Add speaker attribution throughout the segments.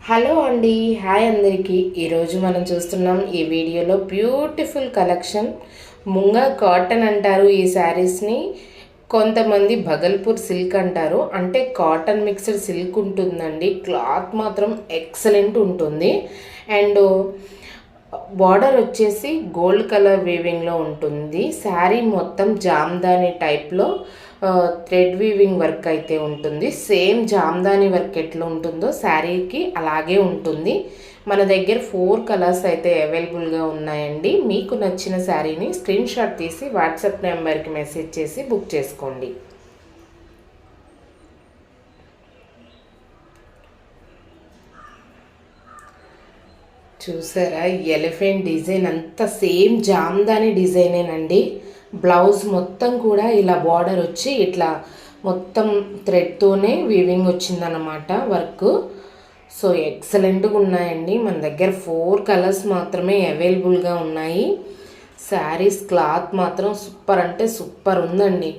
Speaker 1: Hello అండి, hi అందరికీ. ఈరోజు మనం చూస్తున్నాం ఈ వీడియోలో బ్యూటిఫుల్ కలెక్షన్. ముంగా కాటన్ అంటారు ఈ శారీస్ని, కొంతమంది భగల్పూర్ సిల్క్ అంటారు. అంటే కాటన్ మిక్స్డ్ సిల్క్ ఉంటుందండి. క్లాత్ మాత్రం ఎక్సలెంట్ ఉంటుంది. అండ్ బార్డర్ వచ్చేసి గోల్డ్ కలర్ వీవింగ్లో ఉంటుంది. శారీ మొత్తం జామ్దాని టైప్లో థ్రెడ్ వీవింగ్ వర్క్ అయితే ఉంటుంది. సేమ్ జామ్దాని వర్క్ ఎట్లా ఉంటుందో శారీకి అలాగే ఉంటుంది. మన దగ్గర 4 కలర్స్ అయితే అవైలబుల్గా ఉన్నాయండి. మీకు నచ్చిన శారీని స్క్రీన్ షాట్ తీసి వాట్సాప్ నెంబర్కి మెసేజ్ చేసి బుక్ చేసుకోండి. చూసారా, ఎలిఫెంట్ డిజైన్ అంతా సేమ్ జామ్దాని డిజైనేనండి. బ్లౌజ్ మొత్తం కూడా ఇలా బార్డర్ వచ్చి ఇట్లా మొత్తం థ్రెడ్తోనే వీవింగ్ వచ్చిందనమాట వర్క్. సో ఎక్సలెంట్గా ఉన్నాయండి. మన దగ్గర 4 కలర్స్ మాత్రమే అవైలబుల్గా ఉన్నాయి. శారీస్ క్లాత్ మాత్రం సూపర్ అంటే సూపర్ ఉందండి.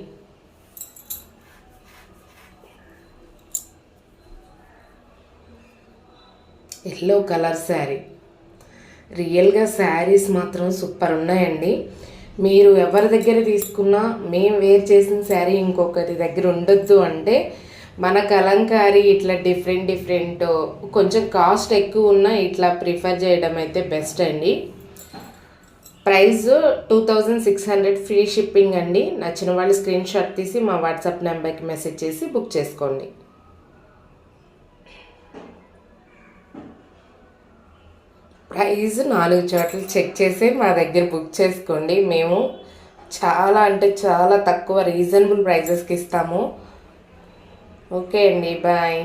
Speaker 1: ఎల్లో కలర్ శారీ, రియల్గా శారీస్ మాత్రం సూపర్ ఉన్నాయండి. మీరు ఎవరి దగ్గర తీసుకున్నా మేము వేర్ చేసిన శారీ ఇంకొకరి దగ్గర ఉండొద్దు అంటే మన కలంకారీ ఇట్లా డిఫరెంట్ కొంచెం కాస్ట్ ఎక్కువ ఉన్నా ఇట్లా ప్రిఫర్ చేయడం అయితే బెస్ట్ అండి. ప్రైస్ 2600 ఫ్రీ షిప్పింగ్ అండి. నచ్చిన వాళ్ళు స్క్రీన్ షాట్ తీసి మా వాట్సాప్ నెంబర్కి మెసేజ్ చేసి బుక్ చేసుకోండి. ప్రైస్ 4 చోట్ల చెక్ చేసి మా దగ్గర బుక్ చేసుకోండి. మేము చాలా అంటే చాలా తక్కువ రీజనబుల్ ప్రైజెస్కి ఇస్తాము. ఓకే అండి, బాయ్.